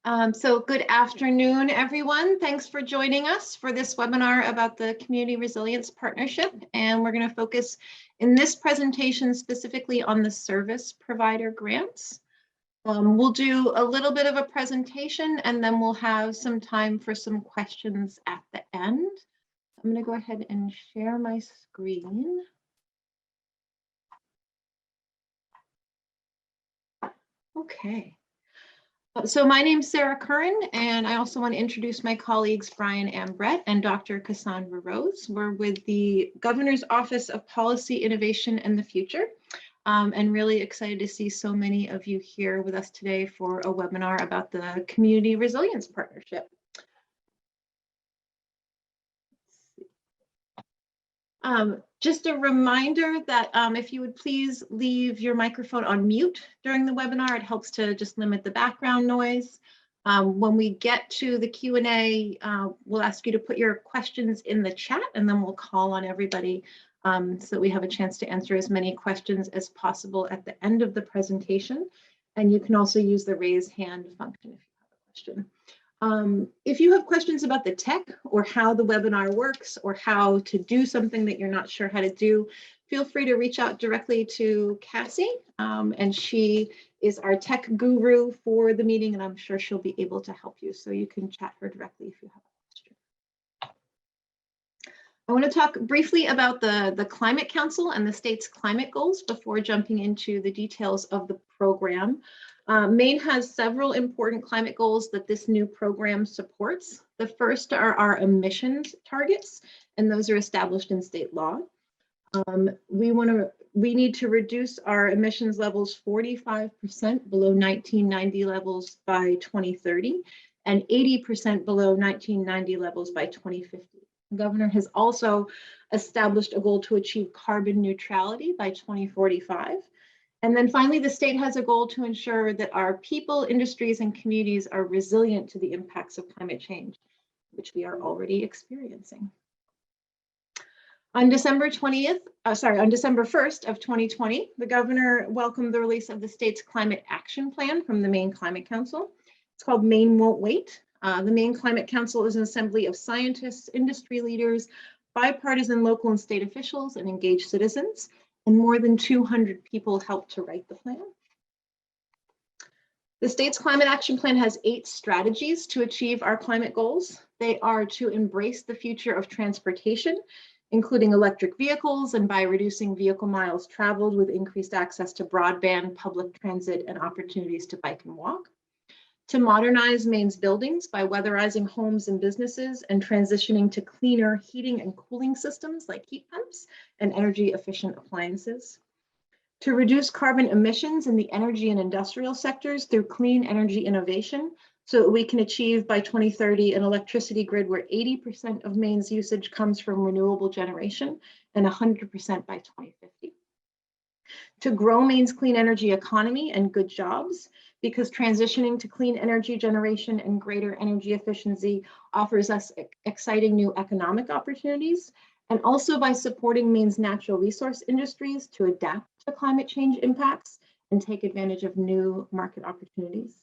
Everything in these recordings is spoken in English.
So good afternoon, everyone. Thanks for joining us for this webinar about the Community Resilience Partnership. And we're going to focus in this presentation specifically on the service provider grants. We'll do a little bit of a presentation and then we'll have some time for some questions at the end. I'm going to go ahead and share my screen. Okay. So my name's Sarah Curran, and I also want to introduce my colleagues Brian Ambrette and Dr. Cassandra Rose. We're with the Governor's Office of Policy, Innovation, and the Future, and really excited to see so many of you here with us today for a webinar about the Community Resilience Partnership. Just a reminder that if you would please leave your microphone on mute during the webinar, it helps to just limit the background noise. When we get to the Q&A, we'll ask you to put your questions in the chat and then we'll call on everybody so that we have a chance to answer as many questions as possible at the end of the presentation. And you can also use the raise hand function if you have a question. If you have questions about the tech or how the webinar works or how to do something that you're not sure how to do, feel free to reach out directly to Cassie, and she is our tech guru for the meeting, and I'm sure she'll be able to help you. So you can chat her directly if you have a question. I want to talk briefly about the Climate Council and the state's climate goals before jumping into the details of the program. Maine has several important climate goals that this new program supports. The first are our emissions targets, and those are established in state law. We need to reduce our emissions levels 45% below 1990 levels by 2030 and 80% below 1990 levels by 2050. The governor has also established a goal to achieve carbon neutrality by 2045. And then finally, the state has a goal to ensure that our people, industries, and communities are resilient to the impacts of climate change, which we are already experiencing. On December 1st of 2020, the governor welcomed the release of the state's climate action plan from the Maine Climate Council. It's called Maine Won't Wait. The Maine Climate Council is an assembly of scientists, industry leaders, bipartisan local and state officials, and engaged citizens. And more than 200 people helped to write the plan. The state's climate action plan has 8 strategies to achieve our climate goals. They are to embrace the future of transportation, including electric vehicles, and by reducing vehicle miles traveled with increased access to broadband, public transit, and opportunities to bike and walk. To modernize Maine's buildings by weatherizing homes and businesses and transitioning to cleaner heating and cooling systems like heat pumps and energy efficient appliances. To reduce carbon emissions in the energy and industrial sectors through clean energy innovation so that we can achieve by 2030 an electricity grid where 80% of Maine's usage comes from renewable generation and 100% by 2050. To grow Maine's clean energy economy and good jobs, because transitioning to clean energy generation and greater energy efficiency offers us exciting new economic opportunities, and also by supporting Maine's natural resource industries to adapt to climate change impacts and take advantage of new market opportunities.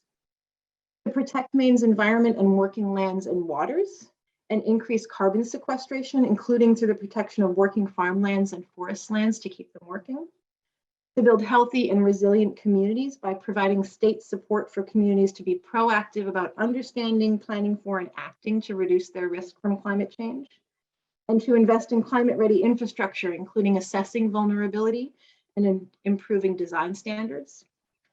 To protect Maine's environment and working lands and waters, and increase carbon sequestration, including through the protection of working farmlands and forest lands to keep them working. To build healthy and resilient communities by providing state support for communities to be proactive about understanding, planning for, and acting to reduce their risk from climate change. And to invest in climate-ready infrastructure, including assessing vulnerability and improving design standards.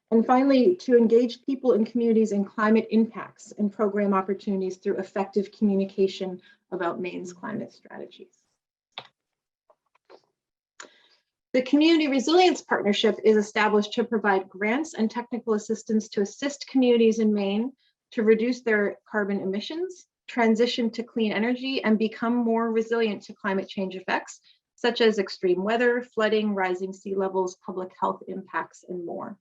And finally, to engage people and communities in climate impacts and program opportunities through effective communication about Maine's climate strategies. The Community Resilience Partnership is established to provide grants and technical assistance to assist communities in Maine to reduce their carbon emissions, transition to clean energy, and become more resilient to climate change effects, such as extreme weather, flooding, rising sea levels, public health impacts, and more.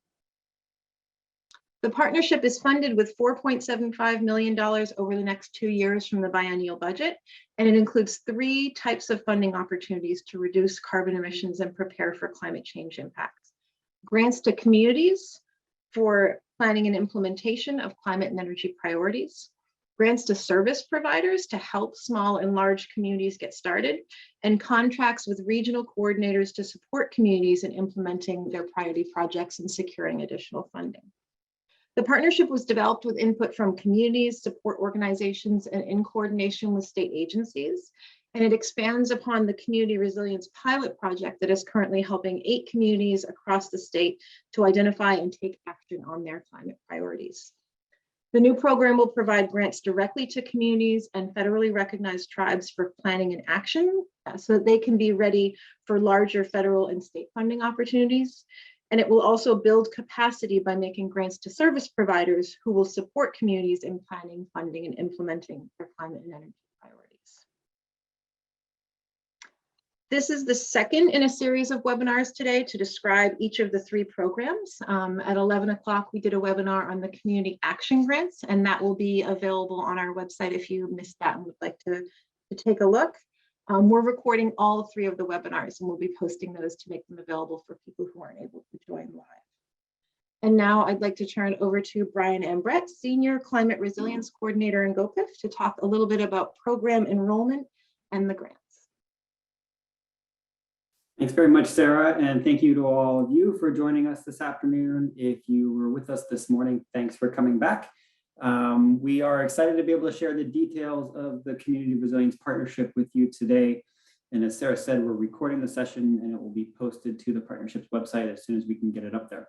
The partnership is funded with $4.75 million over the next 2 years from the biennial budget, and it includes 3 types of funding opportunities to reduce carbon emissions and prepare for climate change impacts. Grants to communities, for planning and implementation of climate and energy priorities, grants to service providers to help small and large communities get started, and contracts with regional coordinators to support communities in implementing their priority projects and securing additional funding. The partnership was developed with input from communities, support organizations, and in coordination with state agencies. And it expands upon the Community Resilience Pilot Project that is currently helping 8 communities across the state to identify and take action on their climate priorities. The new program will provide grants directly to communities and federally recognized tribes for planning and action so that they can be ready for larger federal and state funding opportunities. And it will also build capacity by making grants to service providers who will support communities in planning, funding, and implementing their climate and energy priorities. This is the second in a series of webinars today to describe each of the 3 programs. At 11 o'clock, we did a webinar on the community action grants, and that will be available on our website if you missed that and would like to take a look. We're recording all 3 of the webinars, and we'll be posting those to make them available for people who aren't able to join live. And now I'd like to turn over to Brian Ambrette, Senior Climate Resilience Coordinator in GOPIF, to talk a little bit about program enrollment and the grants. Thanks very much, Sarah, and thank you to all of you for joining us this afternoon. If you were with us this morning, thanks for coming back. We are excited to be able to share the details of the Community Resilience Partnership with you today. And as Sarah said, we're recording the session and it will be posted to the partnership's website as soon as we can get it up there.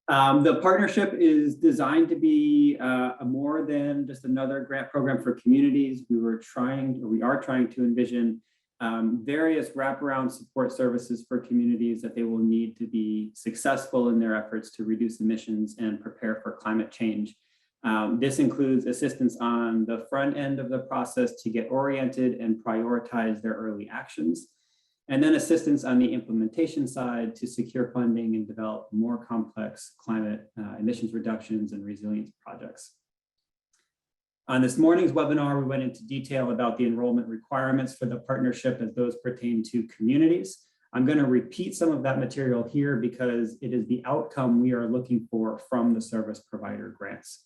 The partnership is designed to be more than just another grant program for communities. We are trying to envision various wraparound support services for communities that they will need to be successful in their efforts to reduce emissions and prepare for climate change. This includes assistance on the front end of the process to get oriented and prioritize their early actions, and then assistance on the implementation side to secure funding and develop more complex climate emissions reductions and resilience projects. On this morning's webinar, we went into detail about the enrollment requirements for the partnership as those pertain to communities. I'm going to repeat some of that material here because it is the outcome we are looking for from the service provider grants.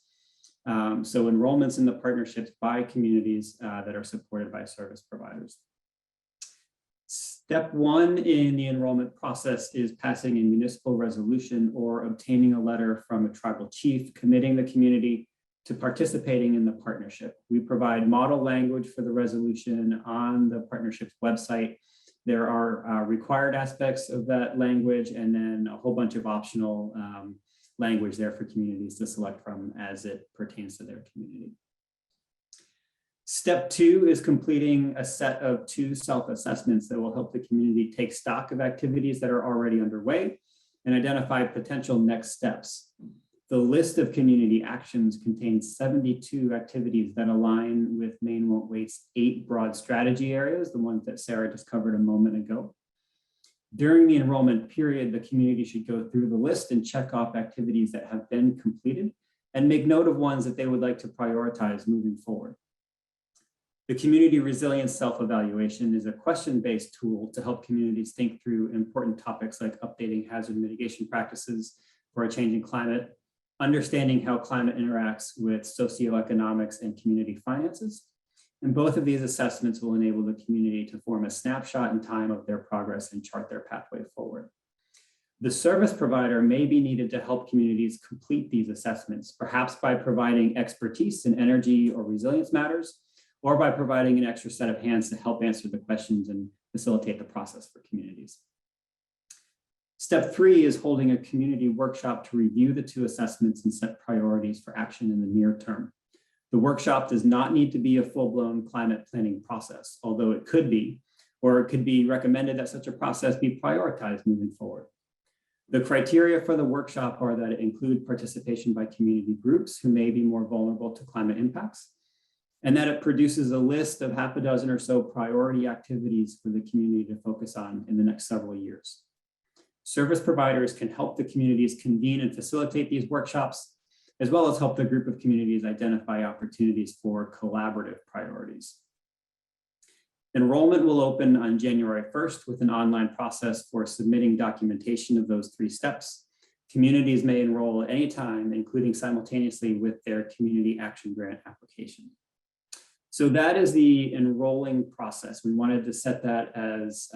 So enrollments in the partnerships by communities that are supported by service providers. Step 1 in the enrollment process is passing a municipal resolution or obtaining a letter from a tribal chief committing the community to participating in the partnership. We provide model language for the resolution on the partnership's website. There are required aspects of that language and then a whole bunch of optional language there for communities to select from as it pertains to their community. Step 2 is completing a set of 2 self-assessments that will help the community take stock of activities that are already underway and identify potential next steps. The list of community actions contains 72 activities that align with Maine Won't Wait's 8 broad strategy areas, the ones that Sarah just covered a moment ago. During the enrollment period, the community should go through the list and check off activities that have been completed and make note of ones that they would like to prioritize moving forward. The Community Resilience Self-Evaluation is a question-based tool to help communities think through important topics like updating hazard mitigation practices for a changing climate, understanding how climate interacts with socioeconomics and community finances. And both of these assessments will enable the community to form a snapshot in time of their progress and chart their pathway forward. The service provider may be needed to help communities complete these assessments, perhaps by providing expertise in energy or resilience matters, or by providing an extra set of hands to help answer the questions and facilitate the process for communities. Step 3 is holding a community workshop to review the 2 assessments and set priorities for action in the near term. The workshop does not need to be a full-blown climate planning process, although it could be, or it could be recommended that such a process be prioritized moving forward. The criteria for the workshop are that it include participation by community groups who may be more vulnerable to climate impacts, and that it produces a list of half a dozen or so priority activities for the community to focus on in the next several years. Service providers can help the communities convene and facilitate these workshops, as well as help the group of communities identify opportunities for collaborative priorities. Enrollment will open on January 1st with an online process for submitting documentation of those 3 steps. Communities may enroll at any time, including simultaneously with their community action grant application. So that is the enrolling process. We wanted to set that as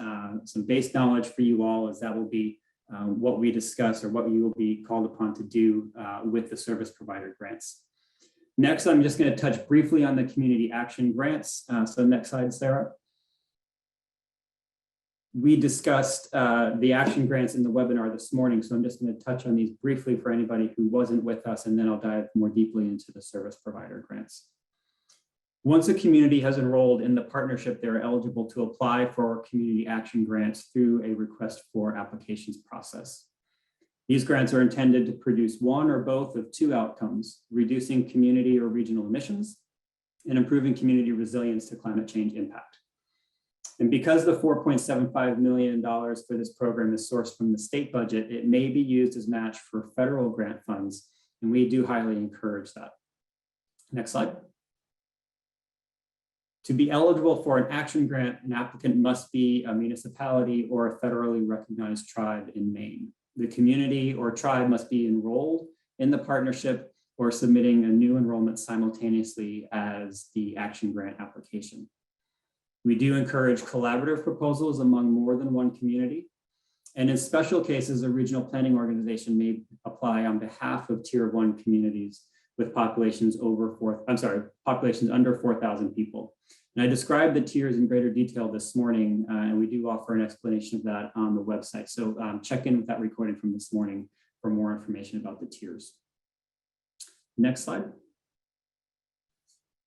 some base knowledge for you all, as that will be what we discuss or what you will be called upon to do with the service provider grants. Next, I'm just going to touch briefly on the community action grants. So next slide, Sarah. We discussed the action grants in the webinar this morning, so I'm just going to touch on these briefly for anybody who wasn't with us, and then I'll dive more deeply into the service provider grants. Once a community has enrolled in the partnership, they're eligible to apply for community action grants through a request for applications process. These grants are intended to produce one or both of two outcomes: reducing community or regional emissions and improving community resilience to climate change impact. And because the $4.75 million for this program is sourced from the state budget, it may be used as match for federal grant funds, and we do highly encourage that. Next slide. To be eligible for an action grant, an applicant must be a municipality or a federally recognized tribe in Maine. The community or tribe must be enrolled in the partnership or submitting a new enrollment simultaneously as the action grant application. We do encourage collaborative proposals among more than one community. And in special cases, a regional planning organization may apply on behalf of Tier 1 communities with populations under 4,000 people. And I described the tiers in greater detail this morning, and we do offer an explanation of that on the website. So check in with that recording from this morning for more information about the tiers. Next slide.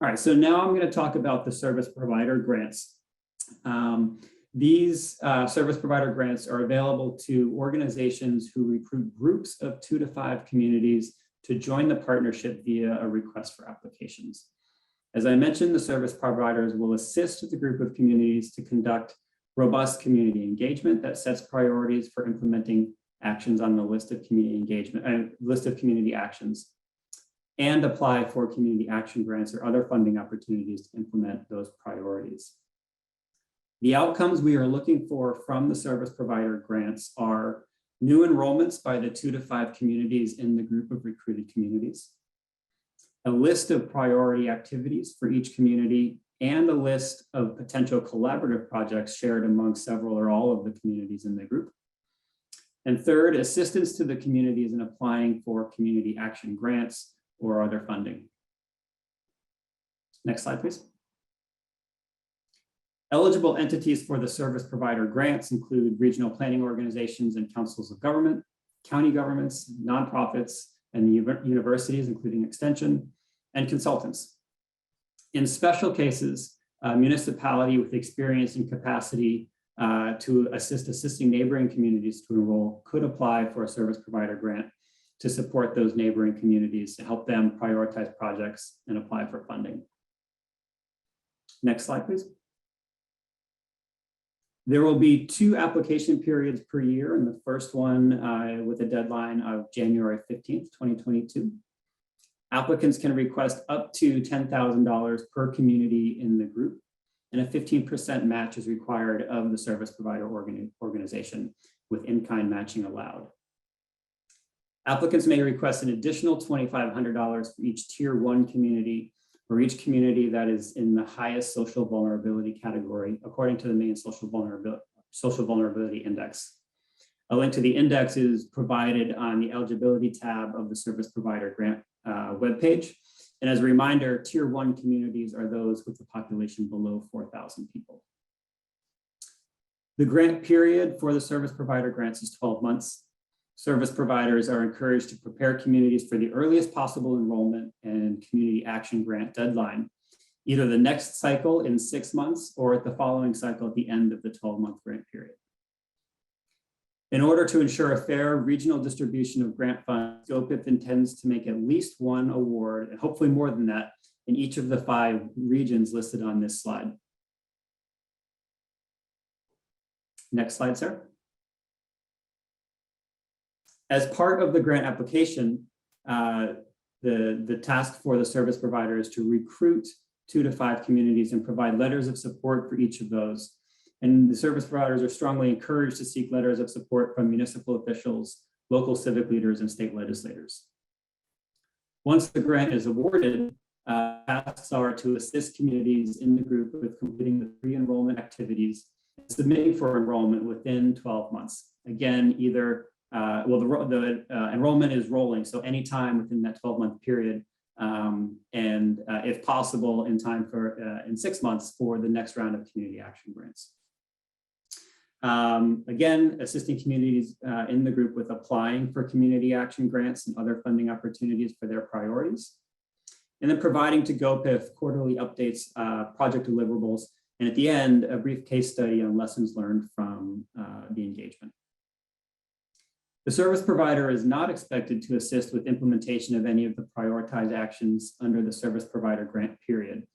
All right, so now I'm going to talk about the service provider grants. These service provider grants are available to organizations who recruit groups of 2 to 5 communities to join the partnership via a request for applications. As I mentioned, the service providers will assist the group of communities to conduct robust community engagement that sets priorities for implementing actions on the list of community actions, and apply for community action grants or other funding opportunities to implement those priorities. The outcomes we are looking for from the service provider grants are new enrollments by the 2 to 5 communities in the group of recruited communities, a list of priority activities for each community, and a list of potential collaborative projects shared among several or all of the communities in the group. And third, assistance to the communities in applying for community action grants or other funding. Next slide, please. Eligible entities for the service provider grants include regional planning organizations and councils of government, county governments, nonprofits, and universities, including extension, and consultants. In special cases, a municipality with experience and capacity to assisting neighboring communities to enroll could apply for a service provider grant to support those neighboring communities to help them prioritize projects and apply for funding. Next slide, please. There will be 2 application periods per year, and the first one with a deadline of January 15th, 2022. Applicants can request up to $10,000 per community in the group, and a 15% match is required of the service provider organization, with in-kind matching allowed. Applicants may request an additional $2,500 for each Tier 1 community, or each community that is in the highest social vulnerability category, according to the Maine Social Vulnerability Index. A link to the index is provided on the eligibility tab of the service provider grant webpage. And as a reminder, Tier 1 communities are those with a population below 4,000 people. The grant period for the service provider grants is 12 months. Service providers are encouraged to prepare communities for the earliest possible enrollment and community action grant deadline, either the next cycle in 6 months or at the following cycle at the end of the 12-month grant period. In order to ensure a fair regional distribution of grant funds, SCOPIP intends to make at least one award, and hopefully more than that, in each of the 5 regions listed on this slide. Next slide, Sarah. As part of the grant application, the task for the service provider is to recruit 2 to 5 communities and provide letters of support for each of those. And the service providers are strongly encouraged to seek letters of support from municipal officials, local civic leaders, and state legislators. Once the grant is awarded, tasks are to assist communities in the group with completing the pre-enrollment activities, submitting for enrollment within 12 months. Again, either, the enrollment is rolling, so anytime within that 12-month period, and if possible, in time for in 6 months for the next round of community action grants. Again, assisting communities in the group with applying for community action grants and other funding opportunities for their priorities. And then providing to GOPIF quarterly updates, project deliverables, and at the end, a brief case study on lessons learned from the engagement. The service provider is not expected to assist with implementation of any of the prioritized actions under the service provider grant period.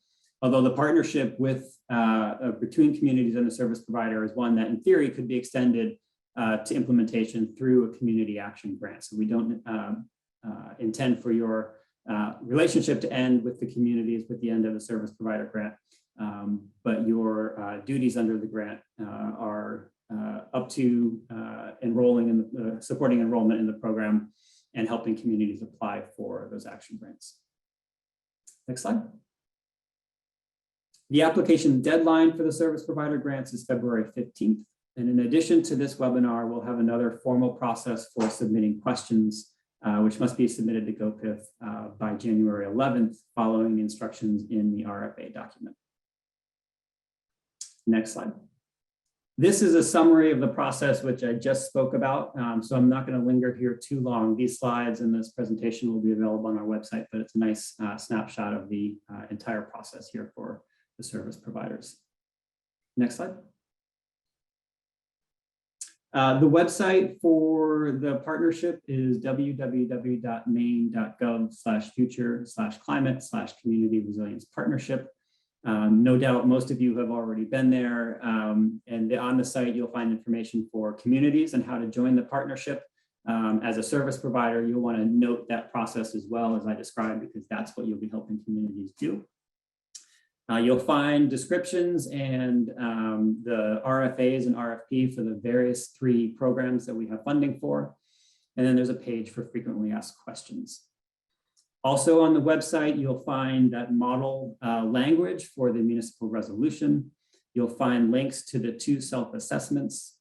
Although the partnership with between communities and the service provider is one that in theory could be extended to implementation through a community action grant. So we don't intend for your relationship to end with the communities with the end of the service provider grant, but your duties under the grant are up to enrolling in supporting enrollment in the program and helping communities apply for those action grants. Next slide. The application deadline for the service provider grants is February 15th. And in addition to this webinar, we'll have another formal process for submitting questions, which must be submitted to GOPIF by January 11th, following the instructions in the RFA document. Next slide. This is a summary of the process which I just spoke about, so I'm not going to linger here too long. These slides and this presentation will be available on our website, but it's a nice snapshot of the entire process here for the service providers. Next slide. The website for the partnership is www.maine.gov/future/climate/community resilience partnership. No doubt most of you have already been there, and on the site you'll find information for communities and how to join the partnership. As a service provider, you'll want to note that process as well as I described, because that's what you'll be helping communities do. You'll find descriptions and the RFAs and RFP for the various 3 programs that we have funding for. And then there's a page for frequently asked questions. Also on the website, you'll find that model language for the municipal resolution. You'll find links to the 2 self-assessments.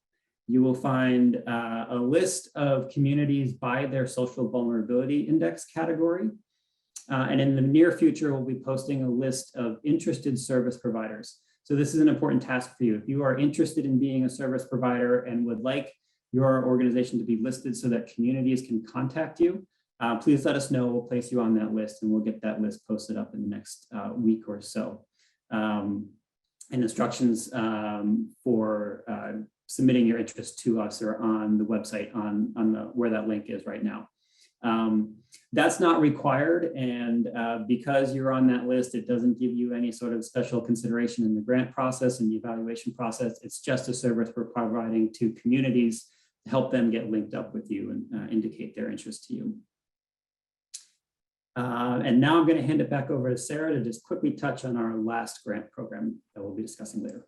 You will find a list of communities by their social vulnerability index category. And in the near future, we'll be posting a list of interested service providers. So this is an important task for you. If you are interested in being a service provider and would like your organization to be listed so that communities can contact you, please let us know. We'll place you on that list and we'll get that list posted up in the next week or so. And instructions for submitting your interest to us are on the website on where that link is right now. That's not required, and because you're on that list, it doesn't give you any sort of special consideration in the grant process and the evaluation process. It's just a service we're providing to communities to help them get linked up with you and indicate their interest to you. And now I'm going to hand it back over to Sarah to just quickly touch on our last grant program that we'll be discussing later.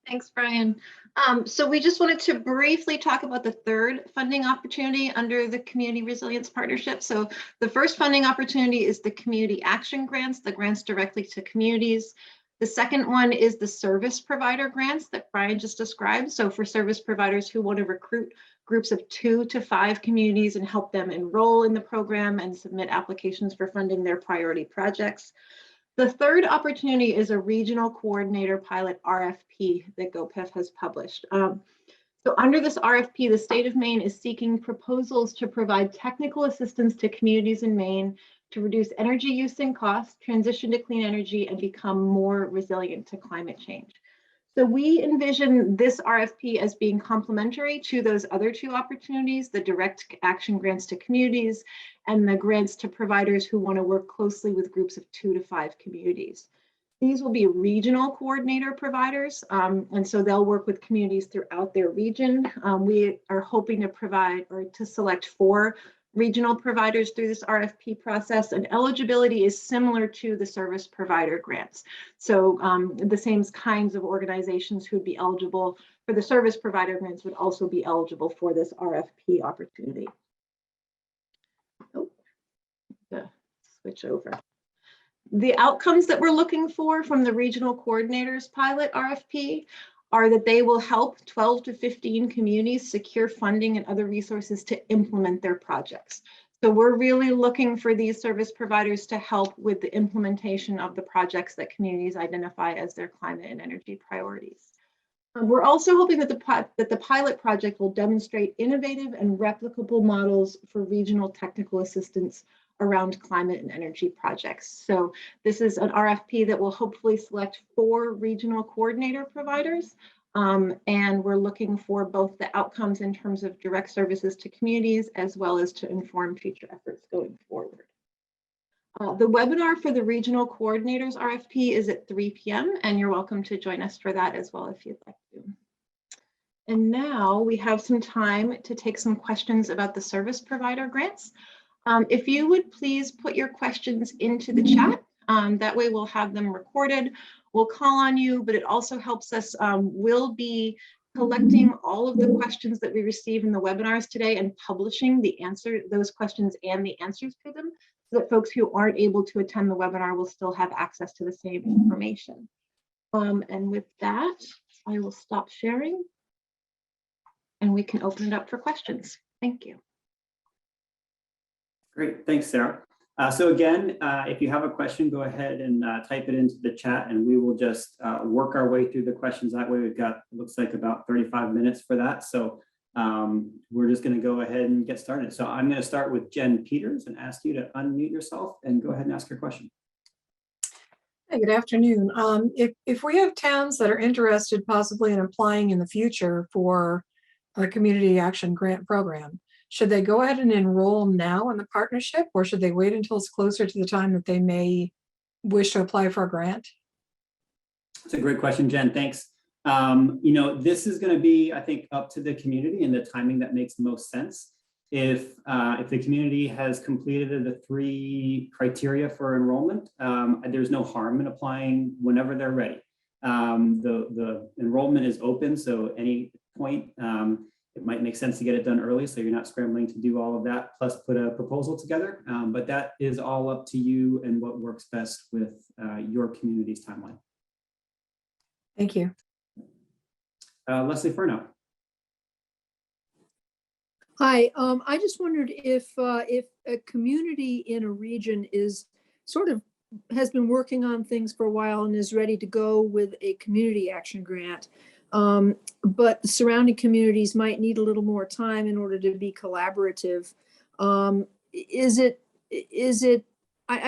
Thanks, Brian. So we just wanted to briefly talk about the 3rd funding opportunity under the Community Resilience Partnership. So the first funding opportunity is the Community Action Grants, the grants directly to communities. The second one is the Service Provider Grants that Brian just described. So for service providers who want to recruit groups of 2 to 5 communities and help them enroll in the program and submit applications for funding their priority projects. The third opportunity is a regional coordinator pilot RFP that GOPIF has published. So under this RFP, the state of Maine is seeking proposals to provide technical assistance to communities in Maine to reduce energy use and costs, transition to clean energy, and become more resilient to climate change. So we envision this RFP as being complementary to those other 2 opportunities, the direct action grants to communities and the grants to providers who want to work closely with groups of 2 to 5 communities. These will be regional coordinator providers, and so they'll work with communities throughout their region. We are hoping to provide or to select 4 regional providers through this RFP process, and eligibility is similar to the service provider grants. So the same kinds of organizations who'd be eligible for the service provider grants would also be eligible for this RFP opportunity. Oh, switch over. The outcomes that we're looking for from the regional coordinators pilot RFP are that they will help 12 to 15 communities secure funding and other resources to implement their projects. So we're really looking for these service providers to help with the implementation of the projects that communities identify as their climate and energy priorities. We're also hoping that the pilot project will demonstrate innovative and replicable models for regional technical assistance around climate and energy projects. So this is an RFP that will hopefully select 4 regional coordinator providers. And we're looking for both the outcomes in terms of direct services to communities, as well as to inform future efforts going forward. The webinar for the regional coordinators RFP is at 3 p.m. and you're welcome to join us for that as well if you'd like to. And now we have some time to take some questions about the service provider grants. If you would please put your questions into the chat, that way we'll have them recorded. We'll call on you, but it also helps us, we'll be collecting all of the questions that we receive in the webinars today and publishing those questions and the answers to them, so that folks who aren't able to attend the webinar will still have access to the same information. And with that, I will stop sharing and we can open it up for questions. Thank you. Great, thanks, Sarah. So again, if you have a question, go ahead and type it into the chat and we will just work our way through the questions. That way we've got, it looks like about 35 minutes for that. So we're just gonna go ahead and get started. So I'm gonna start with Jen Peters and ask you to unmute yourself and go ahead and ask your question. Hey, good afternoon. If we have towns that are interested possibly in applying in the future for a community action grant program, should they go ahead and enroll now in the partnership, or should they wait until it's closer to the time that they may wish to apply for a grant? That's a great question, Jen. Thanks. You know, this is going to be, I think, up to the community and the timing that makes most sense. If the community has completed the 3 criteria for enrollment, there's no harm in applying whenever they're ready. The enrollment is open, so any point, it might make sense to get it done early so you're not scrambling to do all of that, plus put a proposal together. But that is all up to you and what works best with your community's timeline. Thank you. Leslie Furnow. Hi, I just wondered if a community in a region has been working on things for a while and is ready to go with a community action grant, but the surrounding communities might need a little more time in order to be collaborative. I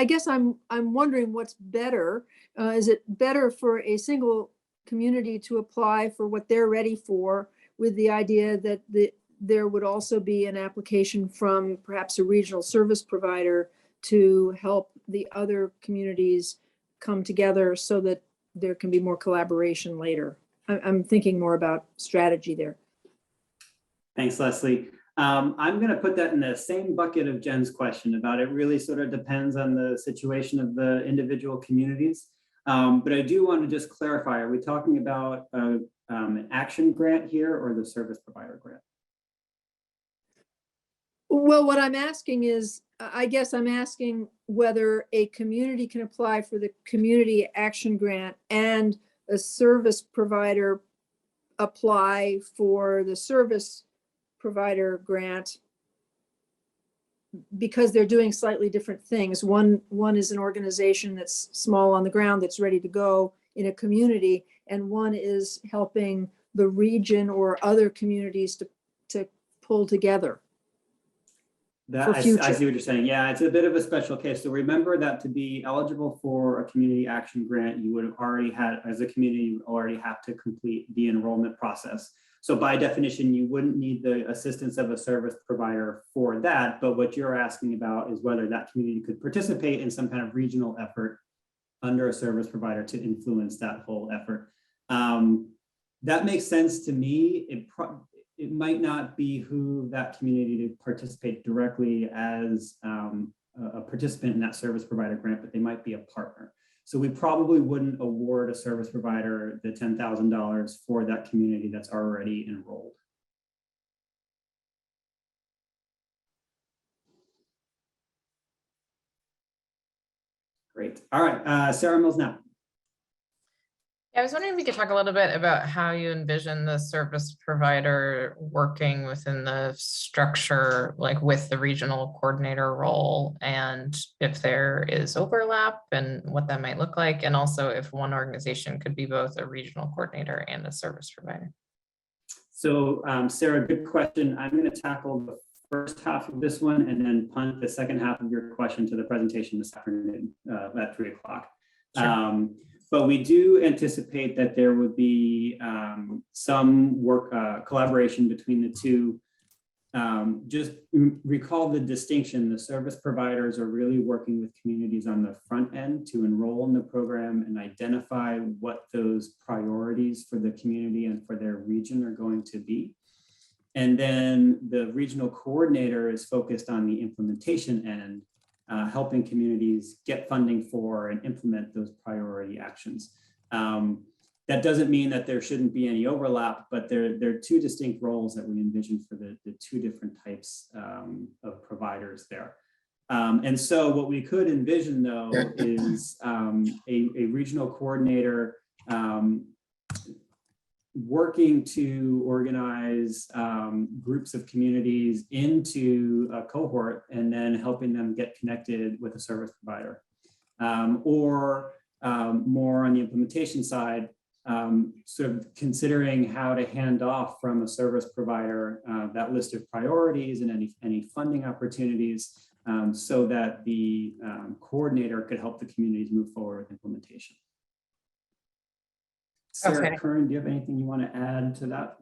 guess I'm wondering what's better. Is it better for a single community to apply for what they're ready for, with the idea that there would also be an application from perhaps a regional service provider to help the other communities come together so that there can be more collaboration later? I'm thinking more about strategy there. Thanks, Leslie. I'm going to put that in the same bucket of Jen's question about it really sort of depends on the situation of the individual communities. But I do want to just clarify, are we talking about an action grant here or the service provider grant? Well, what I'm asking is, I guess I'm asking whether a community can apply for the community action grant and a service provider apply for the service provider grant, because they're doing slightly different things. One is an organization that's small on the ground that's ready to go in a community, and one is helping the region or other communities to pull together. I see what you're saying. Yeah, it's a bit of a special case. So remember that to be eligible for a community action grant, you would have already had, as a community, you already have to complete the enrollment process. So by definition, you wouldn't need the assistance of a service provider for that. But what you're asking about is whether that community could participate in some kind of regional effort under a service provider to influence that whole effort. That makes sense to me. It might not behoove that community to participate directly as a participant in that service provider grant, but they might be a partner. So we probably wouldn't award a service provider the $10,000 for that community that's already enrolled. Great. All right, Sarah Mills now. I was wondering if you could talk a little bit about how you envision the service provider working within the structure, like with the regional coordinator role, and if there is overlap and what that might look like, and also if one organization could be both a regional coordinator and a service provider. So Sarah, good question. I'm going to tackle the first half of this one and then punt the second half of your question to the presentation this afternoon at 3 o'clock. Sure. But we do anticipate that there would be some work collaboration between the two. Just recall the distinction. The service providers are really working with communities on the front end to enroll in the program and identify what those priorities for the community and for their region are going to be. And then the regional coordinator is focused on the implementation end, helping communities get funding for and implement those priority actions. That doesn't mean that there shouldn't be any overlap, but there are two distinct roles that we envision for the two different types of providers there. And so what we could envision, though, is a regional coordinator working to organize groups of communities into a cohort and then helping them get connected with a service provider. Or more on the implementation side, sort of considering how to hand off from a service provider that list of priorities and any funding opportunities so that the coordinator could help the communities move forward with implementation. Sarah, Okay. Kern, do you have anything you want to add to that?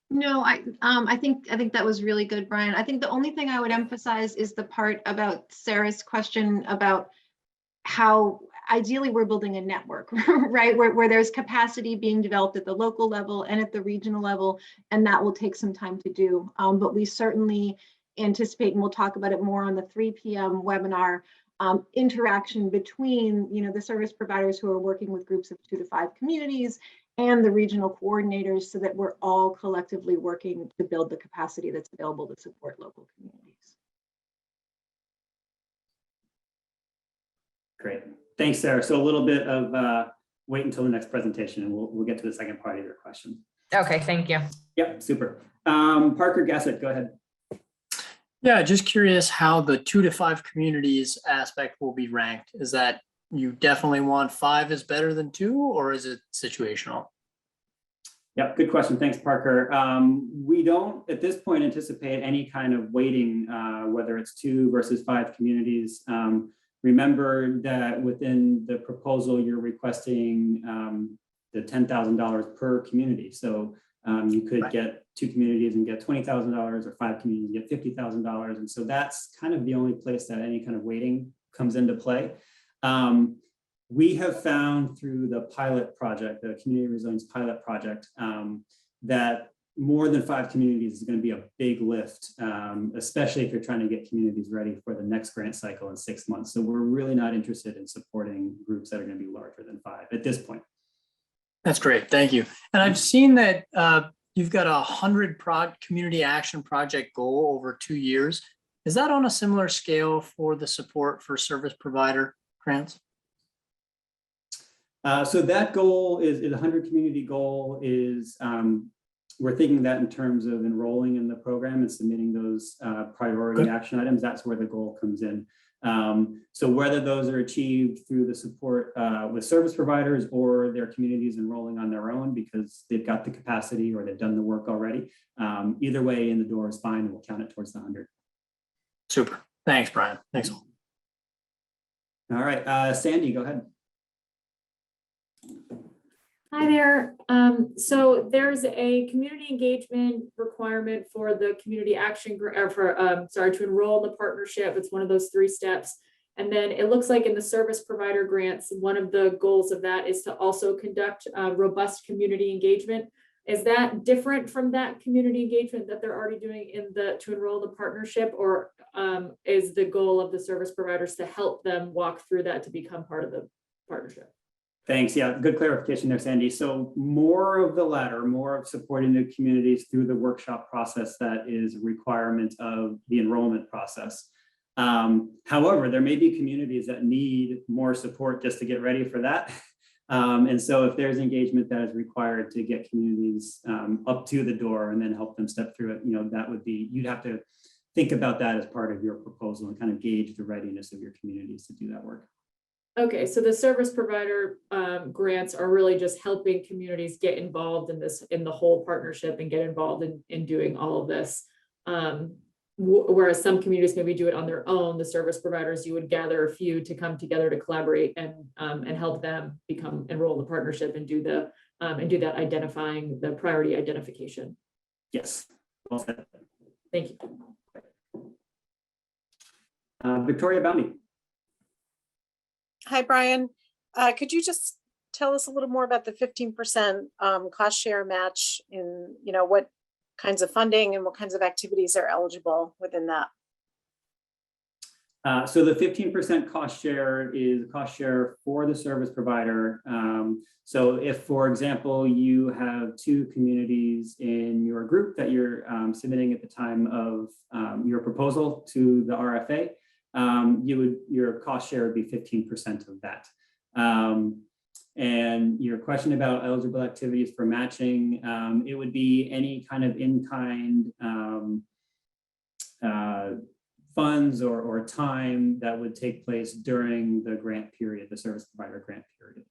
No, I think that was really good, Brian. I think the only thing I would emphasize is the part about Sarah's question about how ideally we're building a network, right? Where there's capacity being developed at the local level and at the regional level, and that will take some time to do. But we certainly anticipate, and we'll talk about it more on the 3 p.m. webinar, interaction between, the service providers who are working with groups of 2 to 5 communities and the regional coordinators, so that we're all collectively working to build the capacity that's available to support local communities. Great, thanks, Sarah. So a little bit of wait until the next presentation, and we'll get to the second part of your question. Okay, thank you. Yep, super. Parker Gassett, go ahead. Yeah, just curious how the 2 to 5 communities aspect will be ranked. Is that you definitely want 5 is better than 2, or is it situational? Yep, good question. Thanks, Parker. We don't at this point anticipate any kind of weighting, whether it's 2 versus 5 communities. Remember that within the proposal, you're requesting the $10,000 per community. So you could get 2 communities and get $20,000, or 5 communities and get $50,000. And so that's kind of the only place that any kind of weighting comes into play. We have found through the pilot project, the Community Resilience Pilot Project, that more than 5 communities is going to be a big lift, especially if you're trying to get communities ready for the next grant cycle in 6 months. So we're really not interested in supporting groups that are going to be larger than 5 at this point. That's great, thank you. And I've seen that you've got a 100 community action project goal over 2 years. Is that on a similar scale for the support for service provider grants? So that goal is 100 community goal is, we're thinking that in terms of enrolling in the program and submitting those priority action items. That's where the goal comes in. So whether those are achieved through the support with service providers or their communities enrolling on their own because they've got the capacity or they've done the work already, either way in the door is fine, and we'll count it towards the 100. Super, thanks, Brian. Thanks. All right, Sandy, go ahead. Hi there. So there's a community engagement requirement for the community action or to enroll in the partnership. It's one of those 3 steps. And then it looks like in the service provider grants, one of the goals of that is to also conduct robust community engagement. Is that different from that community engagement that they're already doing to enroll the partnership, or is the goal of the service providers to help them walk through that to become part of the partnership? Thanks. Yeah, good clarification there, Sandy. So more of the latter, more of supporting the communities through the workshop process that is a requirement of the enrollment process. However, there may be communities that need more support just to get ready for that. And so if there's engagement that is required to get communities up to the door and then help them step through it, that would be, you'd have to think about that as part of your proposal and kind of gauge the readiness of your communities to do that work. Okay, so the service provider grants are really just helping communities get involved in the whole partnership and get involved in doing all of this. Whereas some communities maybe do it on their own, the service providers, you would gather a few to come together to collaborate and help them enroll in the partnership and do that identifying, the priority identification. Yes. Well said. Thank you. Victoria Bounty. Hi, Brian. Could you just tell us a little more about the 15% cost share match in, what kinds of funding and what kinds of activities are eligible within that? So the 15% cost share is cost share for the service provider. So if, for example, you have 2 communities in your group that you're submitting at the time of your proposal to the RFA, your cost share would be 15% of that. And your question about eligible activities for matching, it would be any kind of in-kind funds or time that would take place during the grant period, the service provider grant period.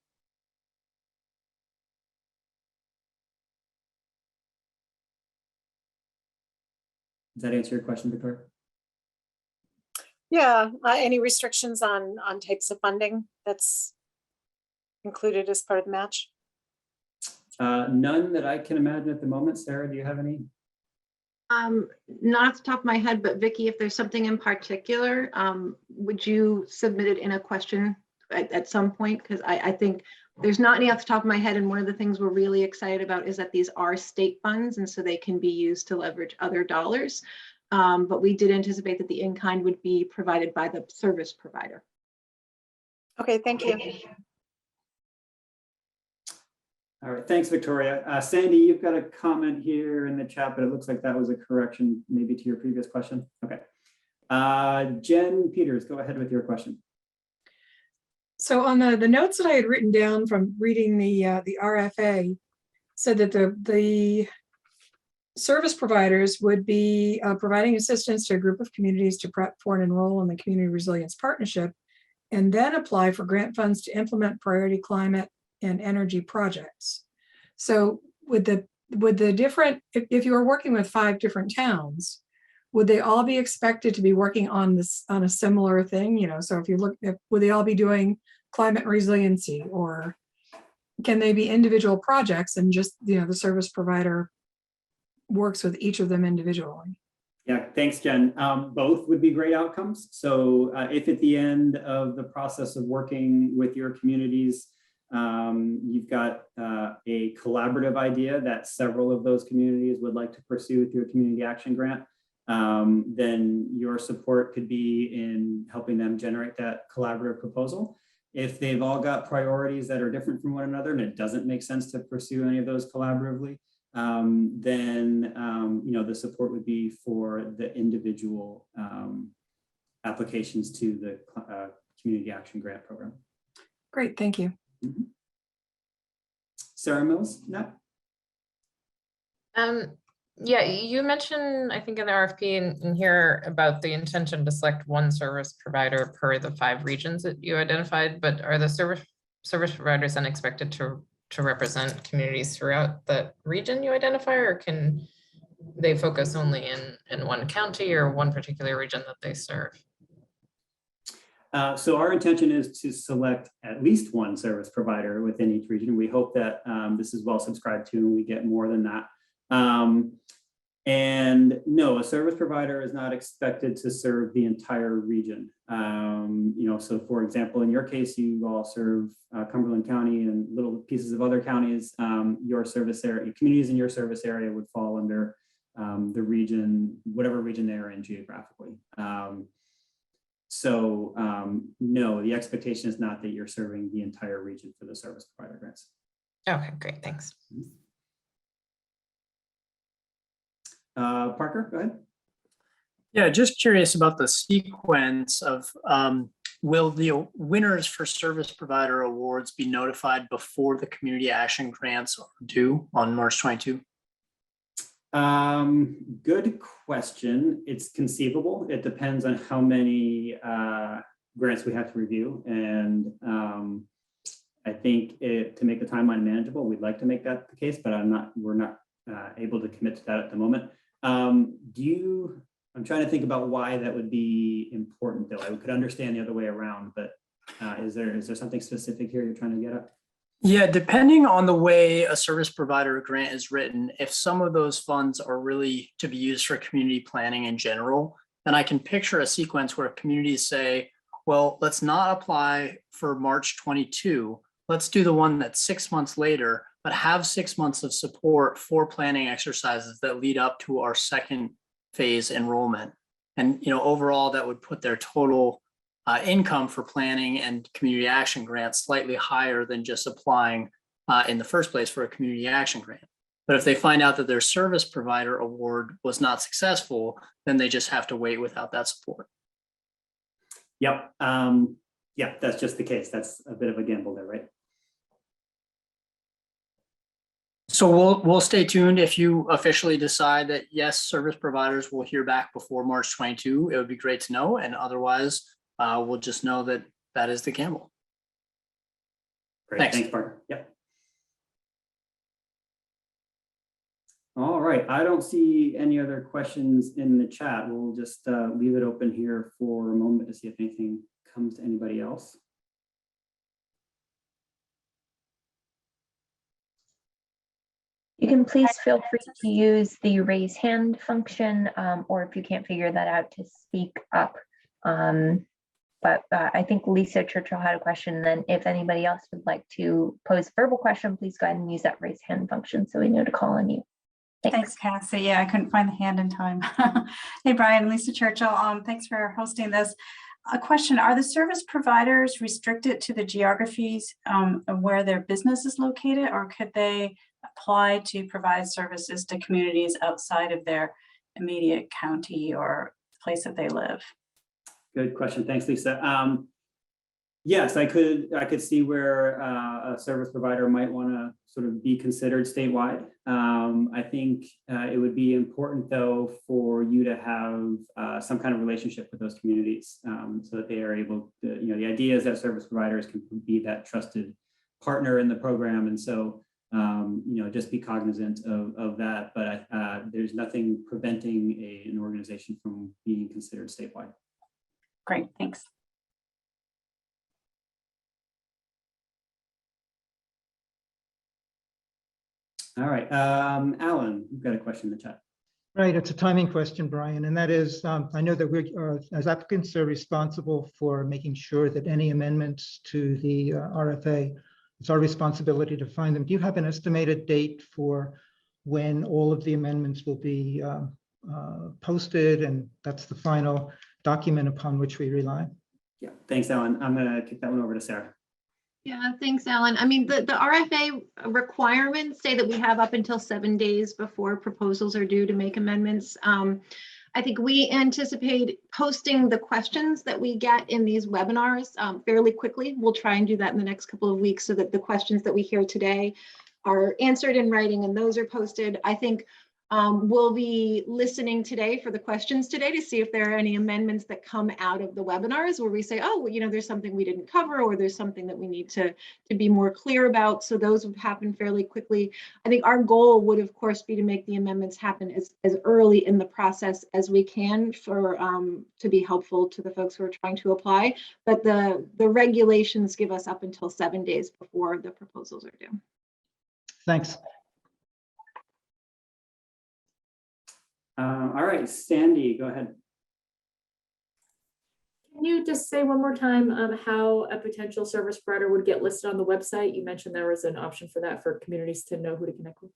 Does that answer your question, Victoria? Yeah, any restrictions on types of funding that's included as part of the match? None that I can imagine at the moment. Sarah, do you have any? Not off the top of my head, but Vicky, if there's something in particular, would you submit it in a question at some point? Because I think there's not any off the top of my head. And one of the things we're really excited about is that these are state funds, and so they can be used to leverage other dollars. But we did anticipate that the in-kind would be provided by the service provider. Okay, thank you. All right, thanks, Victoria. Sandy, you've got a comment here in the chat, but it looks like that was a correction maybe to your previous question. Okay. Jen Peters, go ahead with your question. So on the notes that I had written down from reading the RFA said that the service providers would be providing assistance to a group of communities to prep for and enroll in the Community Resilience Partnership, and then apply for grant funds to implement priority climate and energy projects. So with the different, if you were working with 5 different towns, would they all be expected to be working on a similar thing? So if you look at, would they all be doing climate resiliency, or can they be individual projects and just, the service provider works with each of them individually? Yeah, thanks, Jen. Both would be great outcomes. So if at the end of the process of working with your communities, you've got a collaborative idea that several of those communities would like to pursue through a community action grant, then your support could be in helping them generate that collaborative proposal. If they've all got priorities that are different from one another and it doesn't make sense to pursue any of those collaboratively, then the support would be for the individual applications to the community action grant program. Great, thank you. Mm-hmm. Sarah Mills, no. Yeah, you mentioned, I think in the RFP in here about the intention to select one service provider per the 5 regions that you identified, but are the service providers then expected to represent communities throughout the region you identify, or can they focus only in one county or one particular region that they serve? So our intention is to select at least one service provider within each region. We hope that this is well subscribed to and we get more than that. And no, a service provider is not expected to serve the entire region. so for example, in your case, you all serve Cumberland County and little pieces of other counties. Your service area, communities in your service area would fall under the region, whatever region they're in geographically. No, the expectation is not that you're serving the entire region for the service provider grants. Okay, great, thanks. Parker, go ahead. Yeah, just curious about the sequence of, will the winners for service provider awards be notified before the community action grants are due on March 22? Good question. It's conceivable. It depends on how many grants we have to review. And I think to make the timeline manageable, we'd like to make that the case, but we're not able to commit to that at the moment. I'm trying to think about why that would be important, though. I could understand the other way around, but is there something specific here you're trying to get at? Yeah, depending on the way a service provider grant is written, if some of those funds are really to be used for community planning in general, then I can picture a sequence where communities say, well, let's not apply for March 22. Let's do the one that's 6 months later, but have 6 months of support for planning exercises that lead up to our second phase enrollment. And overall, that would put their total income for planning and community action grants slightly higher than just applying in the first place for a community action grant. But if they find out that their service provider award was not successful, then they just have to wait without that support. Yep. Yeah, that's just the case. That's a bit of a gamble there, right? So we'll stay tuned. If you officially decide that yes, service providers will hear back before March 22, it would be great to know. And otherwise, we'll just know that that is the gamble. Great. Thanks, Parker. Yep. All right. I don't see any other questions in the chat. We'll just leave it open here for a moment to see if anything comes to anybody else. You can please feel free to use the raise hand function, or if you can't figure that out, to speak up. But I think Lisa Churchill had a question. Then if anybody else would like to pose a verbal question, please go ahead and use that raise hand function so we know to call on you. Thanks, Cassie. Yeah, I couldn't find the hand in time. Hey, Brian, Lisa Churchill. Thanks for hosting this. A question, are the service providers restricted to the geographies of where their business is located, or could they apply to provide services to communities outside of their immediate county or place that they live? Good question. Thanks, Lisa. Yes, I could see where a service provider might want to sort of be considered statewide. I think it would be important, though, for you to have some kind of relationship with those communities so that they are able to, the idea is that service providers can be that trusted partner in the program. And so, just be cognizant of that. But there's nothing preventing an organization from being considered statewide. Great, thanks. All right, Alan, you've got a question in the chat. Right, it's a timing question, Brian, and that is, I know that we as applicants are responsible for making sure that any amendments to the RFA, it's our responsibility to find them. Do you have an estimated date for when all of the amendments will be posted, and that's the final document upon which we rely? Yeah, thanks, Alan. I'm going to kick that one over to Sarah. Yeah, thanks, Alan. I mean, the RFA requirements say that we have up until 7 days before proposals are due to make amendments. I think we anticipate posting the questions that we get in these webinars fairly quickly. We'll try and do that in the next couple of weeks so that the questions that we hear today are answered in writing and those are posted. I think we'll be listening today for the questions today to see if there are any amendments that come out of the webinars where we say, oh, well, there's something we didn't cover or there's something that we need to be more clear about. So those would happen fairly quickly. I think our goal would, of course, be to make the amendments happen as early in the process as we can for to be helpful to the folks who are trying to apply. But the regulations give us up until 7 days before the proposals are due. Thanks. All right, Sandy, go ahead. Can you just say one more time how a potential service provider would get listed on the website? You mentioned there was an option for that for communities to know who to connect with.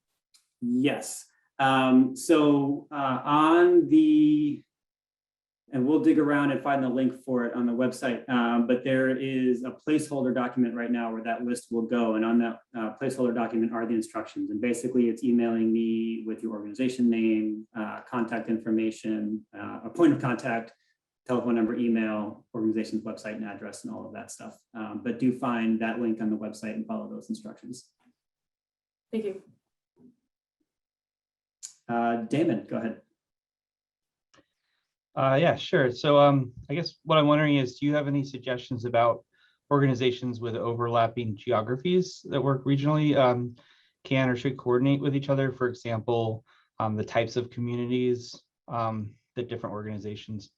Yes. So on the, and we'll dig around and find the link for it on the website, but there is a placeholder document right now where that list will go. And on that placeholder document are the instructions. And basically it's emailing me with your organization name, contact information, a point of contact, telephone number, email, organization's website and address and all of that stuff. But do find that link on the website and follow those instructions. Thank you. Damon, go ahead. Yeah, sure. So I guess what I'm wondering is, do you have any suggestions about organizations with overlapping geographies that work regionally can or should coordinate with each other? For example, the types of communities that different organizations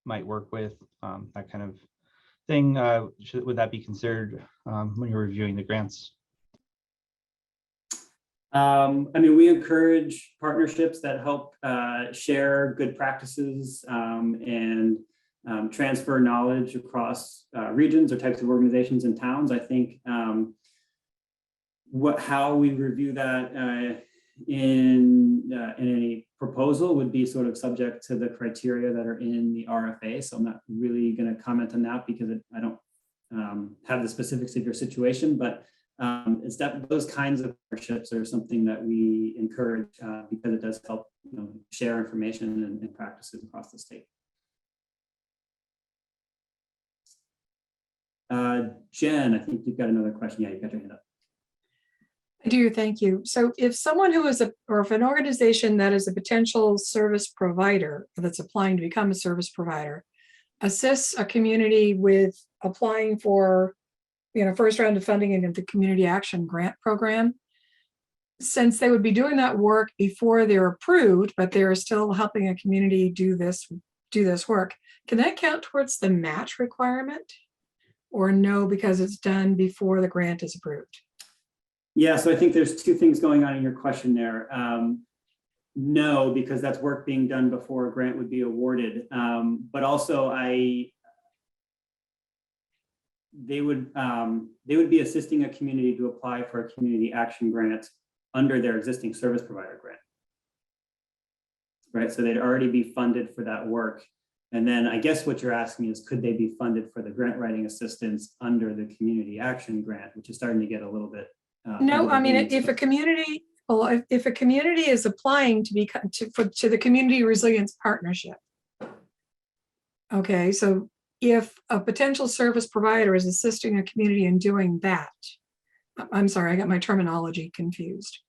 might work with, that kind of thing. Would that be considered when you're reviewing the grants? I mean, we encourage partnerships that help share good practices and transfer knowledge across regions or types of organizations and towns. I think how we review that in a proposal would be sort of subject to the criteria that are in the RFA. So I'm not really going to comment on that because I don't have the specifics of your situation, but it's that those kinds of partnerships are something that we encourage because it does help, share information and practices across the state. Jen, I think you've got another question. Yeah, you've got your hand up. I do, thank you. So if someone who is or if an organization that is a potential service provider that's applying to become a service provider assists a community with applying for first round of funding in the Community Action Grant Program, since they would be doing that work before they're approved, but they're still helping a community do this work, can that count towards the match requirement? Or no, because it's done before the grant is approved? Yeah, so I think there's two things going on in your question there. No, because that's work being done before a grant would be awarded. But also they would be assisting a community to apply for a community action grant under their existing service provider grant. Right, so they'd already be funded for that work. And then I guess what you're asking is, could they be funded for the grant writing assistance under the community action grant, which is starting to get a little bit. No, I mean, if a community is applying to the Community Resilience Partnership. Okay, so if a potential service provider is assisting a community in doing that, I'm sorry, I got my terminology confused.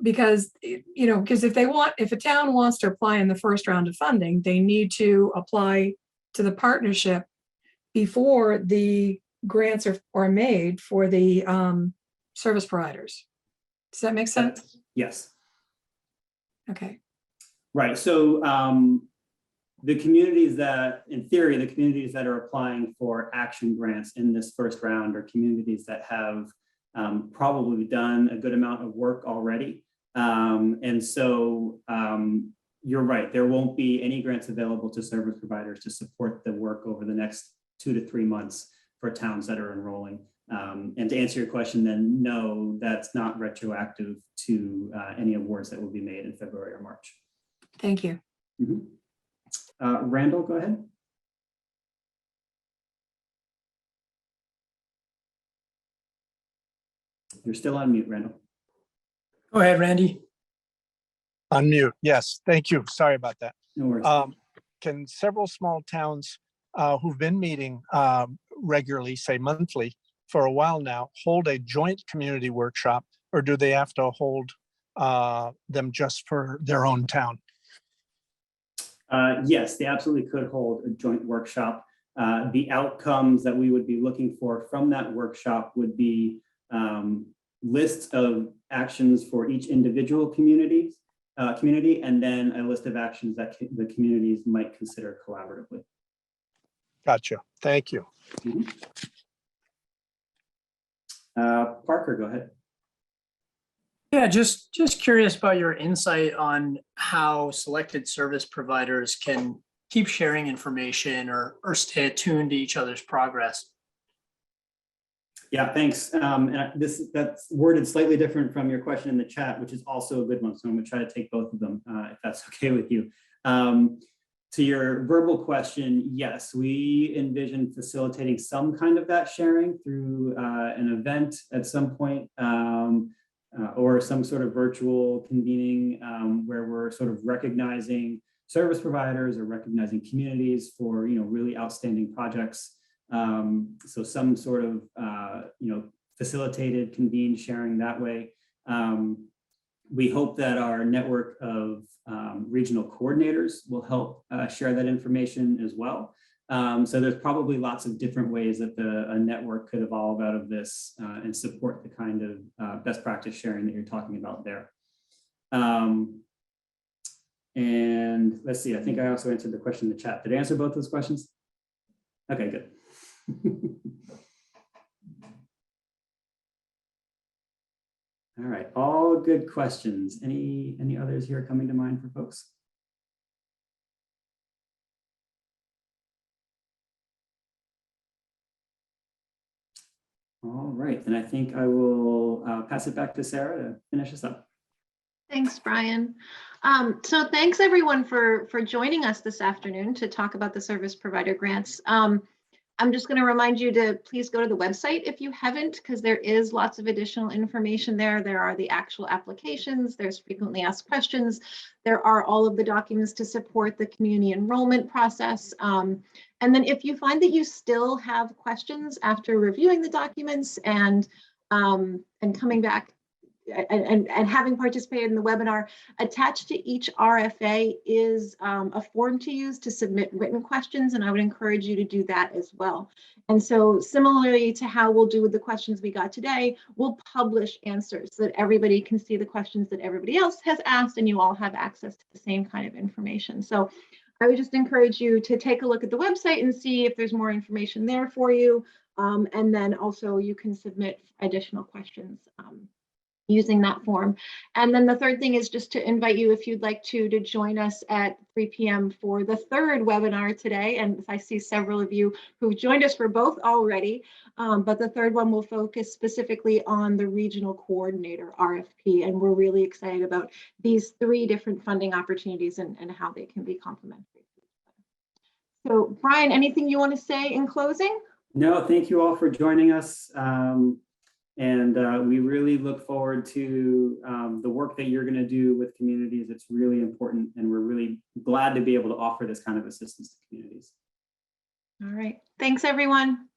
Because if a town wants to apply in the first round of funding, they need to apply to the partnership before the grants are made for the service providers. Does that make sense? Yes. Okay. Right. So the communities that, in theory, the communities that are applying for action grants in this first round are communities that have probably done a good amount of work already. And so you're right, there won't be any grants available to service providers to support the work over the next 2 to 3 months for towns that are enrolling. And to answer your question, then no, that's not retroactive to any awards that will be made in February or March. Thank you. Mm-hmm. Randall, go ahead. You're still on mute, Randall. Go ahead, Randy. Unmute. Yes, thank you. Sorry about that. No worries. Can several small towns who've been meeting regularly, say monthly, for a while now, hold a joint community workshop, or do they have to hold them just for their own town? Yes, they absolutely could hold a joint workshop. The outcomes that we would be looking for from that workshop would be lists of actions for each individual community, and then a list of actions that the communities might consider collaboratively. Gotcha. Thank you. Mm-hmm. Parker, go ahead. Yeah, just curious about your insight on how selected service providers can keep sharing information or stay attuned to each other's progress? Yeah, thanks. That's worded slightly different from your question in the chat, which is also a good one. So I'm going to try to take both of them, if that's okay with you. To your verbal question, yes, we envision facilitating some kind of that sharing through an event at some point, or some sort of virtual convening where we're sort of recognizing service providers or recognizing communities for really outstanding projects. So some sort of facilitated convened sharing that way. We hope that our network of regional coordinators will help share that information as well. So there's probably lots of different ways that a network could evolve out of this and support the kind of best practice sharing that you're talking about there. And let's see, I think I also answered the question in the chat. Did I answer both those questions? Okay, good. All right, all good questions. Any others here coming to mind for folks? All right, then I think I will pass it back to Sarah to finish us up. Thanks, Brian. So thanks everyone for joining us this afternoon to talk about the service provider grants. I'm just going to remind you to please go to the website if you haven't, because there is lots of additional information there. There are the actual applications, there's frequently asked questions, there are all of the documents to support the community enrollment process. And then if you find that you still have questions after reviewing the documents and coming back and having participated in the webinar, attached to each RFA is a form to use to submit written questions, and I would encourage you to do that as well. And so similarly to how we'll do with the questions we got today, we'll publish answers so that everybody can see the questions that everybody else has asked and you all have access to the same kind of information. So I would just encourage you to take a look at the website and see if there's more information there for you. And then also you can submit additional questions using that form. And then the third thing is just to invite you, if you'd like to join us at 3 p.m. for the third webinar today. And I see several of you who've joined us for both already, but the third one will focus specifically on the regional coordinator RFP. And we're really excited about these 3 different funding opportunities and how they can be complementary. So Brian, anything you want to say in closing? No, thank you all for joining us. And we really look forward to the work that you're going to do with communities. It's really important, and we're really glad to be able to offer this kind of assistance to communities. All right. Thanks, everyone.